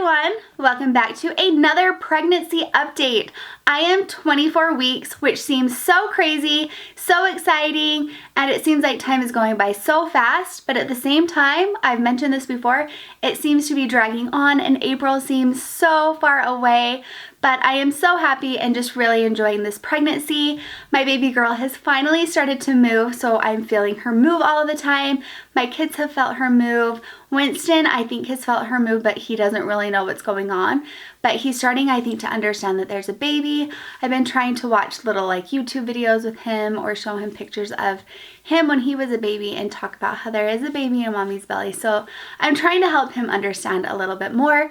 everyone, welcome back to another pregnancy update. I am 24 weeks, which seems so crazy, so exciting, and it seems like time is going by so fast, but at the same time, I've mentioned this before, it seems to be dragging on and April seems so far away, but I am so happy and just really enjoying this pregnancy. My baby girl has finally started to move, so I'm feeling her move all of the time. My kids have felt her move. Winston, I think, has felt her move, but he doesn't really know what's going on. But he's starting, I think, to understand that there's a baby. I've been trying to watch little YouTube videos with him or show him pictures of him when he was a baby and talk about how there is a baby in mommy's belly. So I'm trying to help him understand a little bit more.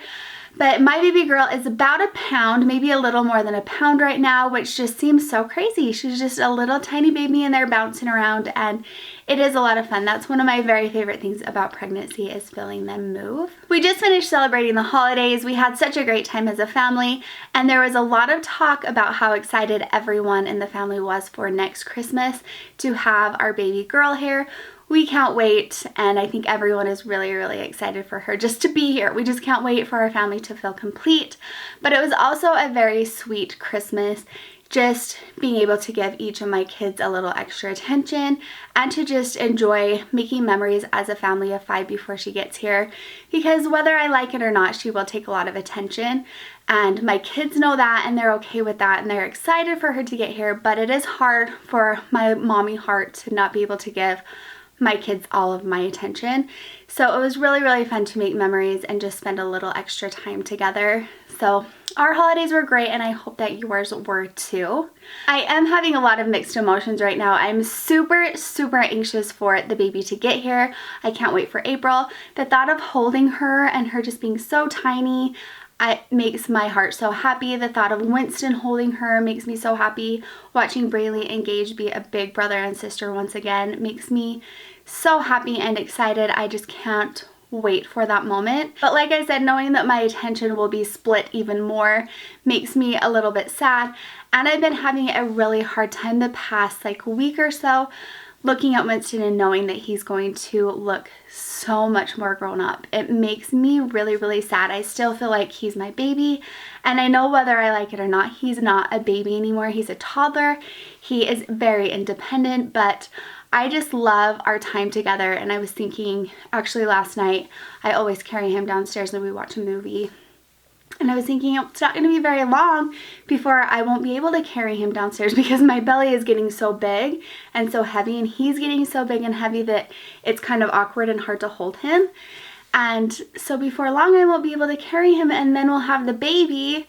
But my baby girl is about a pound, maybe a little more than a pound right now, which just seems so crazy. She's just a little tiny baby in there bouncing around, and it is a lot of fun. That's one of my very favorite things about pregnancy, is feeling them move. We just finished celebrating the holidays. We had such a great time as a family, and there was a lot of talk about how excited everyone in the family was for next Christmas to have our baby girl here. We can't wait, and I think everyone is really, really excited for her just to be here. We just can't wait for our family to feel complete. But it was also a very sweet Christmas, just being able to give each of my kids a little extra attention and to just enjoy making memories as a family of 5 before she gets here, because whether I like it or not, she will take a lot of attention, and my kids know that and they're okay with that and they're excited for her to get here. But it is hard for my mommy heart to not be able to give my kids all of my attention. So it was really, really fun to make memories and just spend a little extra time together. So our holidays were great, and I hope that yours were too. I am having a lot of mixed emotions right now. I'm super, super anxious for the baby to get here. I can't wait for April. The thought of holding her and her just being so tiny, it makes my heart so happy. The thought of Winston holding her makes me so happy. Watching Braylee and Gage be a big brother and sister once again makes me so happy and excited. I just can't wait for that moment. But like I said, knowing that my attention will be split even more makes me a little bit sad. And I've been having a really hard time the past week or so looking at Winston and knowing that he's going to look so much more grown up. It makes me really, really sad. I still feel like he's my baby, and I know whether I like it or not, he's not a baby anymore. He's a toddler. He is very independent, but I just love our time together. And I was thinking, actually last night, I always carry him downstairs and we watch a movie. And I was thinking it's not going to be very long before I won't be able to carry him downstairs, because my belly is getting so big and so heavy, and he's getting so big and heavy that it's kind of awkward and hard to hold him. And so before long I won't be able to carry him, and then we'll have the baby,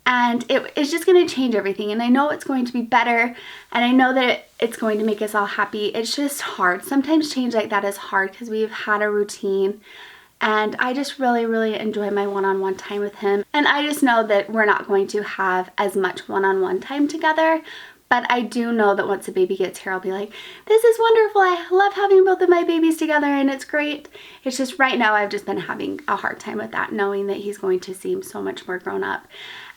and it's just going to change everything. And I know it's going to be better, and I know that it's going to make us all happy. It's just hard. Sometimes change like that is hard because we've had a routine. And I just really, really enjoy my one-on-one time with him. And I just know that we're not going to have as much one-on-one time together. But I do know that once the baby gets here, I'll be like, this is wonderful. I love having both of my babies together and it's great. It's just right now I've just been having a hard time with that, knowing that he's going to seem so much more grown up.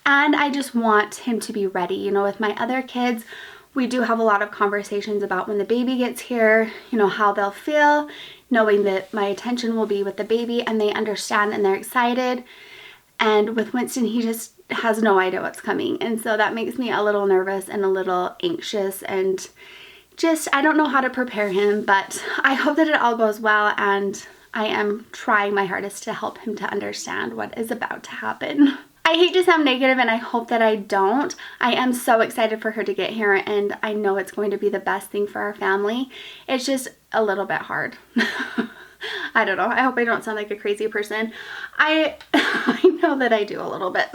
And I just want him to be ready. You know, with my other kids, we do have a lot of conversations about when the baby gets here, you know, how they'll feel, knowing that my attention will be with the baby and they understand and they're excited. And with Winston, he just has no idea what's coming. And so that makes me a little nervous and a little anxious, and just, I don't know how to prepare him, but I hope that it all goes well, and I am trying my hardest to help him to understand what is about to happen. I hate to sound negative, and I hope that I don't. I am so excited for her to get here, and I know it's going to be the best thing for our family. It's just a little bit hard. I don't know. I hope I don't sound like a crazy person. I know that I do a little bit.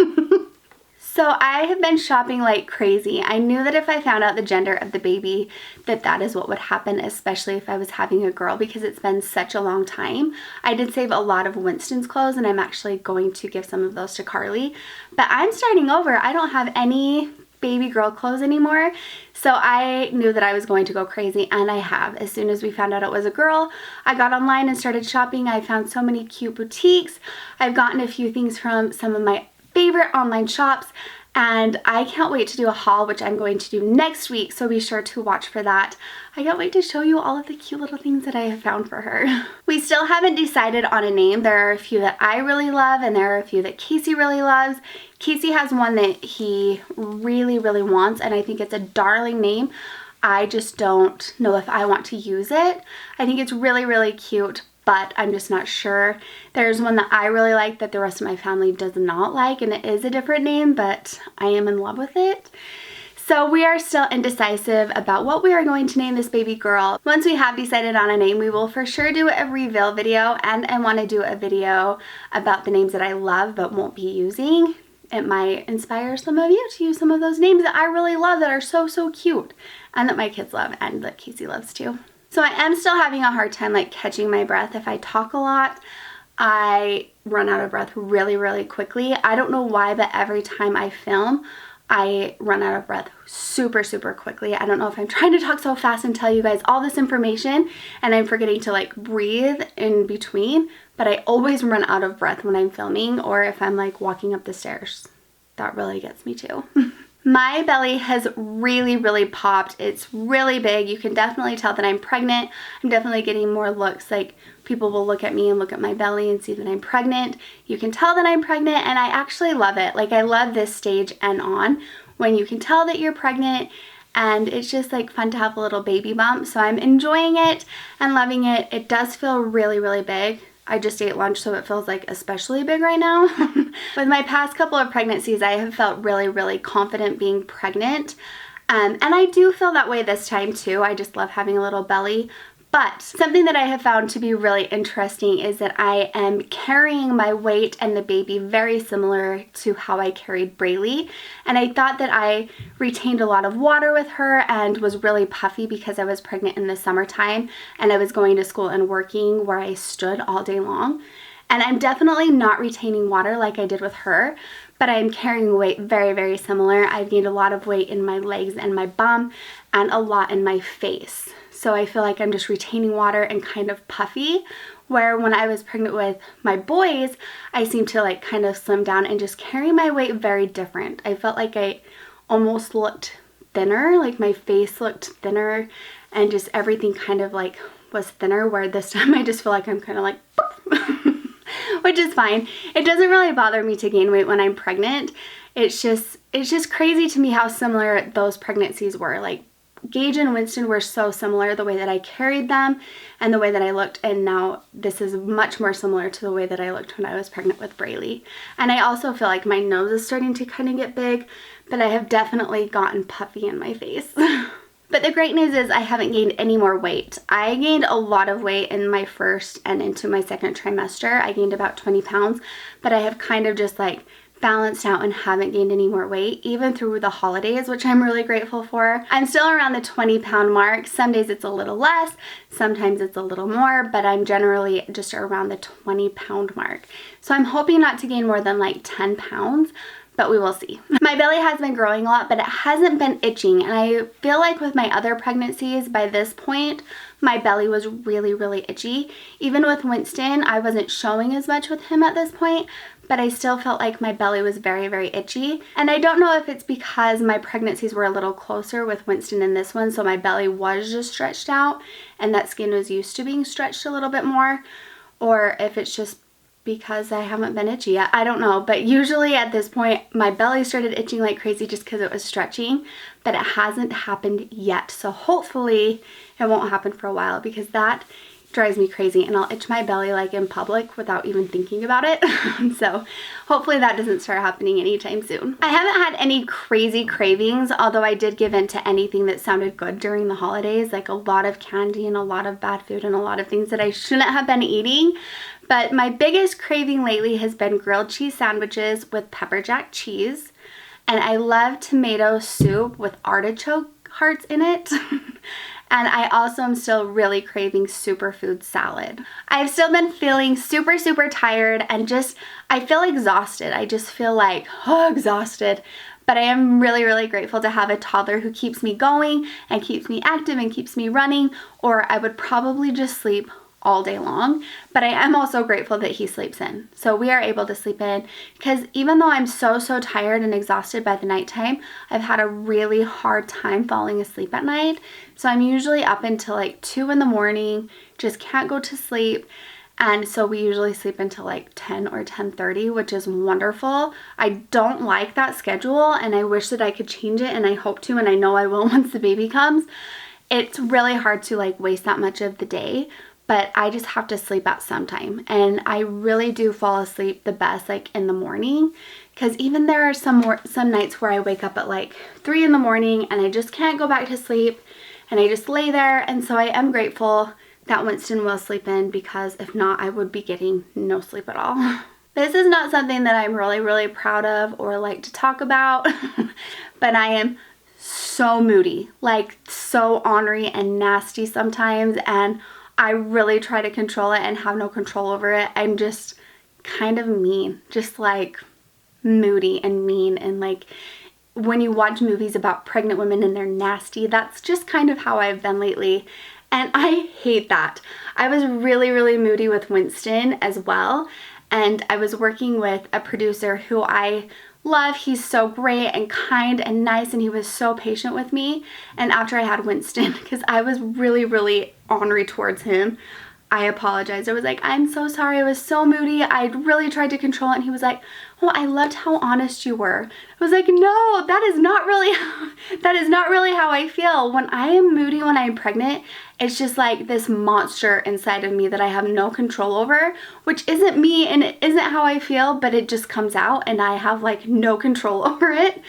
So I have been shopping like crazy. I knew that if I found out the gender of the baby, that is what would happen, especially if I was having a girl, because it's been such a long time. I did save a lot of Winston's clothes, and I'm actually going to give some of those to Carly. But I'm starting over. I don't have any baby girl clothes anymore. So I knew that I was going to go crazy, and I have. As soon as we found out it was a girl, I got online and started shopping. I found so many cute boutiques. I've gotten a few things from some of my favorite online shops, And I can't wait to do a haul, which I'm going to do next week, so be sure to watch for that. I can't wait to show you all of the cute little things that I have found for her. We still haven't decided on a name. There are a few that I really love, and there are a few that Casey really loves. Casey has one that he really, really wants, and I think it's a darling name. I just don't know if I want to use it. I think it's really, really cute, but I'm just not sure. There's one that I really like that the rest of my family does not like, and it is a different name, but I am in love with it. So we are still indecisive about what we are going to name this baby girl. Once we have decided on a name, we will for sure do a reveal video, and I want to do a video about the names that I love but won't be using. It might inspire some of you to use some of those names that I really love that are so, so cute, and that my kids love, and that Casey loves too. So I am still having a hard time like catching my breath. If I talk a lot, I run out of breath really, really quickly. I don't know why, but every time I film, I run out of breath super, super quickly. I don't know if I'm trying to talk so fast and tell you guys all this information and I'm forgetting to like breathe in between, but I always run out of breath when I'm filming or if I'm like walking up the stairs. That really gets me too. My belly has really, really popped. It's really big. You can definitely tell that I'm pregnant. I'm definitely getting more looks. Like people will look at me and look at my belly and see that I'm pregnant. You can tell that I'm pregnant and I actually love it. Like I love this stage and on when you can tell that you're pregnant and it's just like fun to have a little baby bump. So I'm enjoying it and loving it. It does feel really, really big. I just ate lunch, so it feels like especially big right now. With my past couple of pregnancies, I have felt really, really confident being pregnant. And I do feel that way this time too. I just love having a little belly. But something that I have found to be really interesting is that I am carrying my weight and the baby very similar to how I carried Braylee. And I thought that I retained a lot of water with her and was really puffy because I was pregnant in the summertime and I was going to school and working where I stood all day long. And I'm definitely not retaining water like I did with her, but I'm carrying weight very, very similar. I've gained a lot of weight in my legs and my bum and a lot in my face. So I feel like I'm just retaining water and kind of puffy, where when I was pregnant with my boys, I seemed to like kind of slim down and just carry my weight very different. I felt like I almost looked thinner, like my face looked thinner and just everything kind of like was thinner, where this time I just feel like I'm kind of like, which is fine. It doesn't really bother me to gain weight when I'm pregnant. It's just crazy to me how similar those pregnancies were. Like Gage and Winston were so similar, the way that I carried them and the way that I looked, and now this is much more similar to the way that I looked when I was pregnant with Braylee. And I also feel like my nose is starting to kind of get big, but I have definitely gotten puffy in my face. But the great news is I haven't gained any more weight. I gained a lot of weight in my first and into my second trimester. I gained about 20 pounds, but I have kind of just like balanced out and haven't gained any more weight even through the holidays, which I'm really grateful for. I'm still around the 20-pound mark. Some days it's a little less, sometimes it's a little more, but I'm generally just around the 20-pound mark. So I'm hoping not to gain more than like 10 pounds, but we will see. My belly has been growing a lot, but it hasn't been itching, and I feel like with my other pregnancies by this point, my belly was really, really itchy. Even with Winston, I wasn't showing as much with him at this point, but I still felt like my belly was very, very itchy. And I don't know if it's because my pregnancies were a little closer with Winston and this one, so my belly was just stretched out and that skin was used to being stretched a little bit more, or if it's just because I haven't been itchy yet. I don't know, but usually at this point my belly started itching like crazy just because it was stretching, but it hasn't happened yet. So hopefully it won't happen for a while, because that drives me crazy and I'll itch my belly like in public without even thinking about it. So hopefully that doesn't start happening anytime soon. I haven't had any crazy cravings, although I did give in to anything that sounded good during the holidays, like a lot of candy and a lot of bad food and a lot of things that I shouldn't have been eating. But my biggest craving lately has been grilled cheese sandwiches with pepper jack cheese. And I love tomato soup with artichoke hearts in it. And I also am still really craving superfood salad. I've still been feeling super, super tired and just, I feel exhausted. I just feel like, exhausted. But I am really, really grateful to have a toddler who keeps me going and keeps me active and keeps me running, or I would probably just sleep all day long, but I am also grateful that he sleeps in. So we are able to sleep in, because even though I'm so tired and exhausted by the nighttime, I've had a really hard time falling asleep at night. So I'm usually up until like 2 in the morning, just can't go to sleep. And so we usually sleep until like 10 or 10:30, which is wonderful. I don't like that schedule, and I wish that I could change it, and I hope to, and I know I will once the baby comes. It's really hard to like waste that much of the day, but I just have to sleep at some time. And I really do fall asleep the best like in the morning, because even there are some nights where I wake up at like 3 in the morning and I just can't go back to sleep, and I just lay there. And so I am grateful that Winston will sleep in, because if not, I would be getting no sleep at all. This is not something that I'm really proud of or like to talk about, but I am so moody, like so ornery and nasty sometimes, and I really try to control it and have no control over it. I'm just kind of mean, just like moody and mean, and like when you watch movies about pregnant women and they're nasty, that's just kind of how I've been lately. And I hate that. I was really moody with Winston as well. And I was working with a producer who I love. He's so great and kind and nice, and he was so patient with me. And after I had Winston, because I was really ornery towards him, I apologized. I was like, I'm so sorry. I was so moody. I really tried to control it. And he was like, oh, I loved how honest you were. I was like, no, that is not really how I feel. When I am moody when I'm pregnant, it's just like this monster inside of me that I have no control over, which isn't me and it isn't how I feel, but it just comes out and I have like no control over it.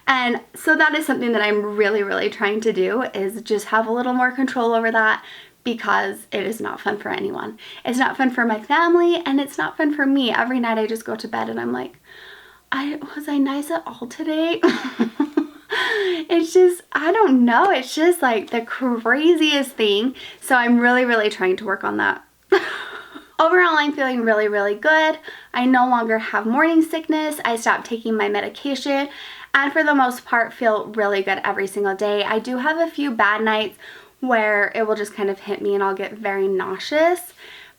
And so that is something that I'm really trying to do, is just have a little more control over that, because it is not fun for anyone. It's not fun for my family, and it's not fun for me. Every night I just go to bed and I'm like, was I nice at all today? It's just, I don't know. It's just like the craziest thing. So I'm really trying to work on that. Overall, I'm feeling really good. I no longer have morning sickness. I stopped taking my medication, and for the most part feel really good every single day. I do have a few bad nights where it will just kind of hit me and I'll get very nauseous.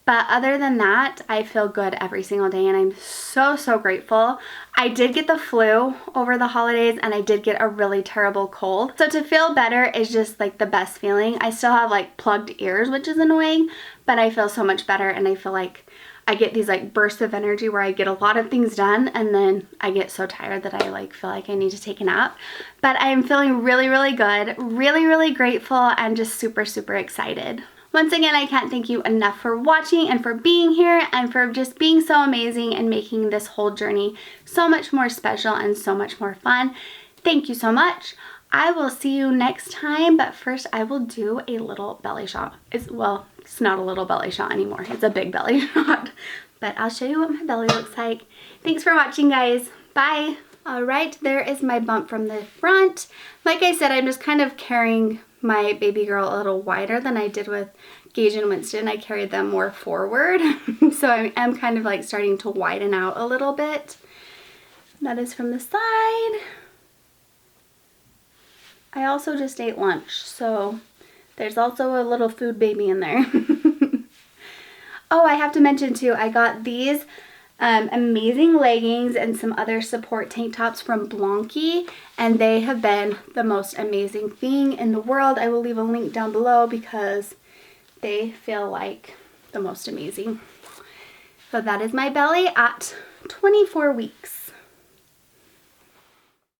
But other than that, I feel good every single day, and I'm so grateful. I did get the flu over the holidays, and I did get a really terrible cold. So to feel better is just like the best feeling. I still have like plugged ears, which is annoying, but I feel so much better, and I feel like I get these like bursts of energy where I get a lot of things done, and then I get so tired that I like feel like I need to take a nap. But I am feeling really good, really grateful, and just super excited. Once again, I can't thank you enough for watching and for being here and for just being so amazing and making this whole journey so much more special and so much more fun. Thank you so much. I will see you next time, but first I will do a little belly shot. It's not a little belly shot anymore. It's a big belly shot, but I'll show you what my belly looks like. Thanks for watching, guys. Bye. All right, there is my bump from the front. Like I said, I'm just kind of carrying my baby girl a little wider than I did with Gage and Winston. I carried them more forward. So I am kind of like starting to widen out a little bit. That is from the side. I also just ate lunch, so there's also a little food baby in there. Oh, I have to mention too, I got these amazing leggings and some other support tank tops from Blanky, and they have been the most amazing thing in the world. I will leave a link down below because they feel like the most amazing. So that is my belly at 24 weeks.